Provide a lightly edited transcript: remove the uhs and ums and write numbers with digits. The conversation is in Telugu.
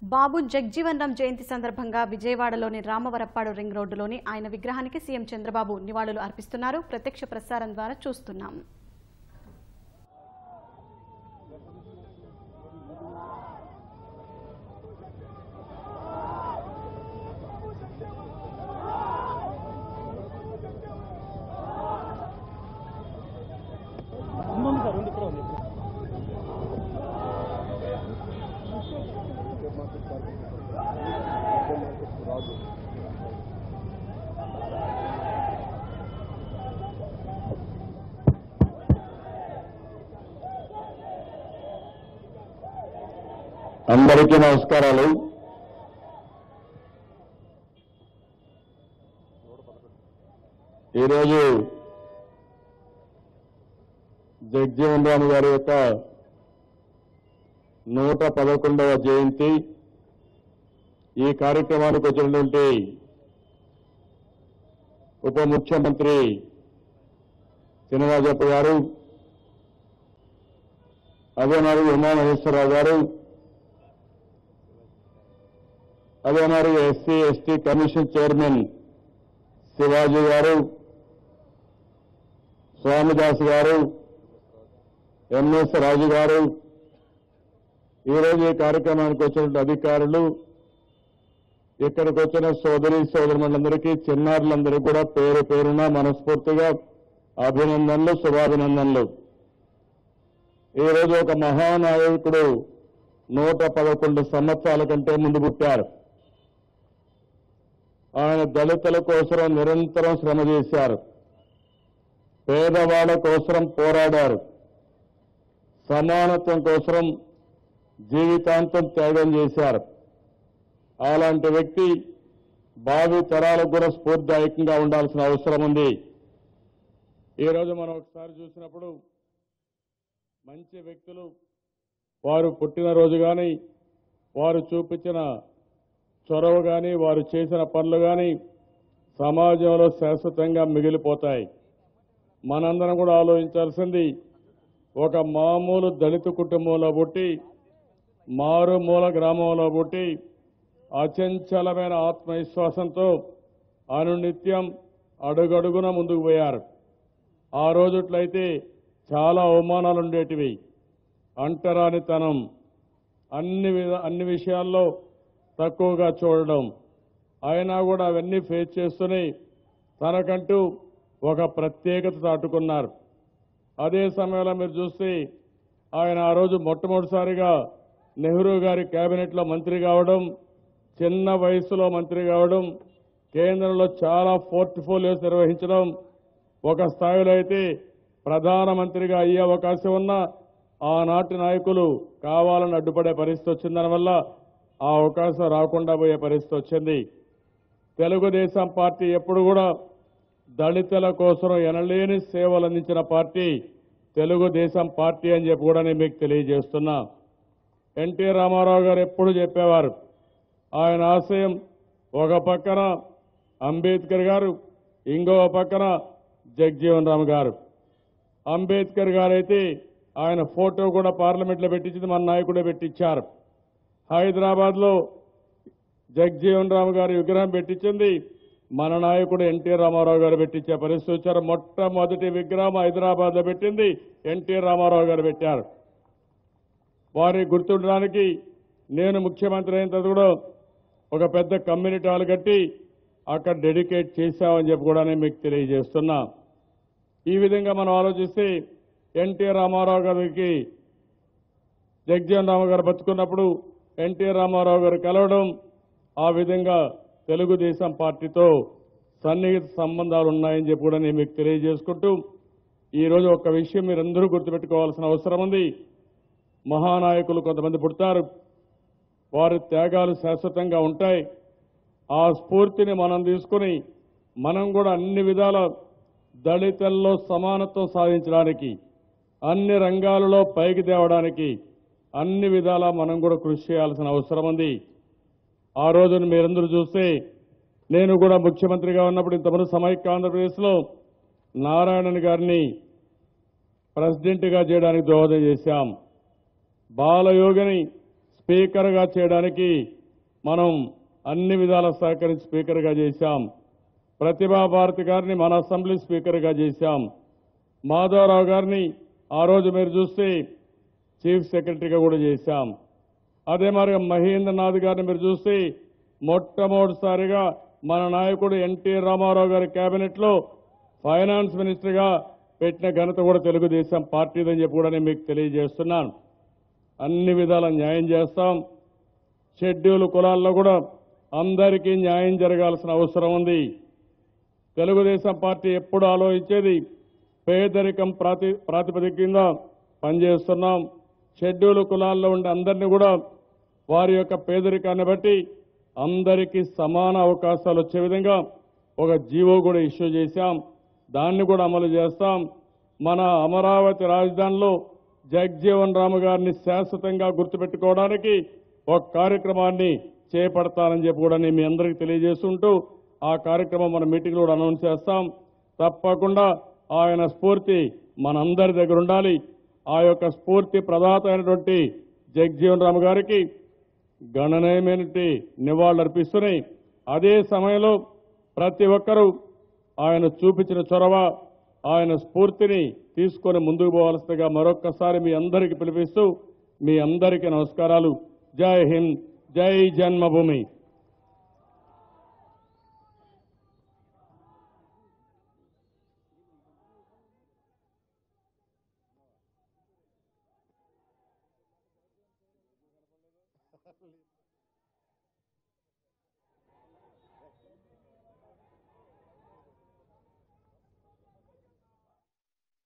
బాబు జగ్జీవన్ రామ్ జయంతి సందర్భంగా విజయవాడలోని రామవరప్పాడు రింగ్ రోడ్డులోని ఆయన విగ్రహానికి సీఎం చంద్రబాబు నివాళులు అర్పిస్తున్నారు. ప్రత్యక్ష ప్రసారం ద్వారా చూస్తున్నాం. అందరికీ నమస్కారాలు. ఈరోజు జగ్జీవన్ రామ్ గారి యొక్క 111వ జయంతి. ఈ కార్యక్రమానికి వచ్చినటువంటి ఉప ముఖ్యమంత్రి చినరాజప్ప గారు, అదే మరి ఉమామహేశ్వరరావు గారు, అదే మరి SC ST commission chairman Shivaji గారు, స్వామిదాస్ గారు, ఎంఎస్ రాజు గారు, ఈరోజు ఈ కార్యక్రమానికి వచ్చిన అధికారులు, ఇక్కడికి వచ్చిన సోదరులందరికీ, చిన్నారులందరికీ కూడా పేరు పేరున మనస్ఫూర్తిగా అభినందనలు, శుభాభినందనలు. ఈరోజు ఒక మహానాయకుడు 111 సంవత్సరాల కంటే ముందు పుట్టారు. ఆయన దళితుల కోసం నిరంతరం శ్రమ చేశారు, పేదవాళ్ల కోసం పోరాడారు, సమానత్వం కోసం జీవితాంతం త్యాగం చేశారు. అలాంటి వ్యక్తి భావి తరాలకు కూడా స్ఫూర్తిదాయకంగా ఉండాల్సిన అవసరం ఉంది. ఈరోజు మనం ఒకసారి చూసినప్పుడు మంచి వ్యక్తులు, వారు పుట్టినరోజు కానీ, వారు చూపించిన చొరవ కానీ, వారు చేసిన పనులు కానీ సమాజంలో శాశ్వతంగా మిగిలిపోతాయి. మనందరం కూడా ఆలోచించాల్సింది, ఒక మామూలు దళిత కుటుంబంలో పుట్టి, మారుమూల గ్రామంలో పుట్టి, అచంచలమైన ఆత్మవిశ్వాసంతో అనునిత్యం అడుగడుగున ముందుకు పోయారు. ఆ రోజుట్లయితే చాలా అవమానాలు ఉండేటివి, అంటరానితనం, అన్ని విషయాల్లో తక్కువగా చూడడం. అయినా కూడా అవన్నీ ఫేస్ చేస్తూనే తనకంటూ ఒక ప్రత్యేకత చాటుకున్నారు. అదే సమయంలో మీరు చూస్తే ఆయన ఆ రోజు మొట్టమొదటిసారిగా నెహ్రూ గారి కేబినెట్లో మంత్రి కావడం, చిన్న వయసులో మంత్రి కావడం, కేంద్రంలో చాలా పోర్ట్ఫోలియోస్ నిర్వహించడం, ఒక స్థాయిలో అయితే ప్రధానమంత్రిగా అయ్యే అవకాశం ఉన్న ఆనాటి నాయకులు కావాలని అడ్డుపడే పరిస్థితి వచ్చిందనివల్ల ఆ అవకాశం రాకుండా పోయే పరిస్థితి వచ్చింది. తెలుగుదేశం పార్టీ ఎప్పుడు కూడా దళితుల కోసం ఎనలేని సేవలు అందించిన పార్టీ తెలుగుదేశం పార్టీ అని చెప్పి కూడా నేను మీకు తెలియజేస్తున్నా. ఎన్టీ రామారావు గారు ఎప్పుడు చెప్పేవారు, ఆయన ఆశయం ఒక పక్కన అంబేద్కర్ గారు, ఇంకో పక్కన జగ్జీవన్ రామ్ గారు. అంబేద్కర్ గారైతే ఆయన ఫోటో కూడా పార్లమెంట్లో పెట్టించింది మన నాయకుడే పెట్టించారు. హైదరాబాద్లో జగ్జీవన్ రామ్ గారి విగ్రహం పెట్టించింది మన నాయకుడు ఎన్టీ రామారావు గారు పెట్టించే పరిస్థితి వచ్చారు. మొట్టమొదటి విగ్రహం హైదరాబాద్లో పెట్టింది ఎన్టీ రామారావు గారు పెట్టారు. వారిని గుర్తుండడానికి నేను ముఖ్యమంత్రి అయిన తర్వాత కూడా ఒక పెద్ద కమ్యూనిటీ హాల్ కట్టి అక్కడ డెడికేట్ చేశామని చెప్పి కూడా నేను మీకు తెలియజేస్తున్నా. ఈ విధంగా మనం ఆలోచిస్తే ఎన్టీ రామారావు గారికి జగ్జీవన్ రామ్ గారు బతుకున్నప్పుడు ఎన్టీ రామారావు గారు కలవడం, ఆ విధంగా తెలుగుదేశం పార్టీతో సన్నిహిత సంబంధాలు ఉన్నాయని చెప్పి కూడా నేను మీకు తెలియజేసుకుంటూ, ఈరోజు ఒక విషయం మీరందరూ గుర్తుపెట్టుకోవాల్సిన అవసరం ఉంది. మహానాయకులు కొంతమంది పుడతారు, వారి త్యాగాలు శాశ్వతంగా ఉంటాయి. ఆ స్ఫూర్తిని మనం తీసుకుని మనం కూడా అన్ని విధాల దళితుల్లో సమానత్వం సాధించడానికి, అన్ని రంగాలలో పైకి తేవడానికి అన్ని విధాలా మనం కూడా కృషి చేయాల్సిన అవసరం ఉంది. ఆ రోజున మీరందరూ చూస్తే నేను కూడా ముఖ్యమంత్రిగా ఉన్నప్పుడు ఇంతమంది సమైక్య ఆంధ్రప్రదేశ్లో నారాయణన్ గారిని ప్రెసిడెంట్గా చేయడానికి దోహదం చేశాం. బాలయోగిని స్పీకర్గా చేయడానికి మనం అన్ని విధాల సహకరించి స్పీకర్గా చేశాం. ప్రతిభా భారతి గారిని మన అసెంబ్లీ స్పీకర్గా చేశాం. మాధవరావు గారిని ఆ రోజు మీరు చూస్తే చీఫ్ సెక్రటరీగా కూడా చేశాం. అదే మరి మహేంద్రనాథ్ గారిని మీరు చూస్తే మొట్టమొదటిసారిగా మన నాయకుడు ఎన్టీ రామారావు గారి కేబినెట్లో ఫైనాన్స్ మినిస్టర్గా పెట్టిన ఘనత కూడా తెలుగుదేశం పార్టీదని చెప్పి కూడా నేను మీకు తెలియజేస్తున్నాను. అన్ని విధాల న్యాయం చేస్తాం. షెడ్యూల్ కులాల్లో కూడా అందరికీ న్యాయం జరగాల్సిన అవసరం ఉంది. తెలుగుదేశం పార్టీ ఎప్పుడు ఆలోచించేది పేదరికం ప్రాతిపదిక కింద పనిచేస్తున్నాం. షెడ్యూల్ కులాల్లో ఉండే అందరినీ కూడా వారి యొక్క పేదరికాన్ని బట్టి అందరికీ సమాన అవకాశాలు వచ్చే విధంగా ఒక జీవో కూడా ఇష్యూ చేశాం. దాన్ని కూడా అమలు చేస్తాం. మన అమరావతి రాజధానిలో జగజ్జీవన్ రామ్ గారిని శాశ్వతంగా గుర్తుపెట్టుకోవడానికి ఒక కార్యక్రమాన్ని చేపడతానని చెప్పి కూడా నేను మీ అందరికీ తెలియజేస్తుంటూ ఆ కార్యక్రమం మన మీటింగ్లో కూడా అనౌన్స్ చేస్తాం. తప్పకుండా ఆయన స్ఫూర్తి మనందరి దగ్గర ఉండాలి. ఆ యొక్క స్ఫూర్తి ప్రదాత అయినటువంటి జగజ్జీవన్ రామ్ గారికి గణనీయమైనటువంటి నివాళులు అర్పిస్తున్నాయి. అదే సమయంలో ప్రతి ఒక్కరూ ఆయన చూపించిన చొరవ, ఆయన స్ఫూర్తిని తీసుకొని ముందుకు పోవాల్సిందిగా మరొక్కసారి మీ అందరికీ పిలిపిస్తూ మీ అందరికీ నమస్కారాలు. జై హింద్, జై జన్మభూమి.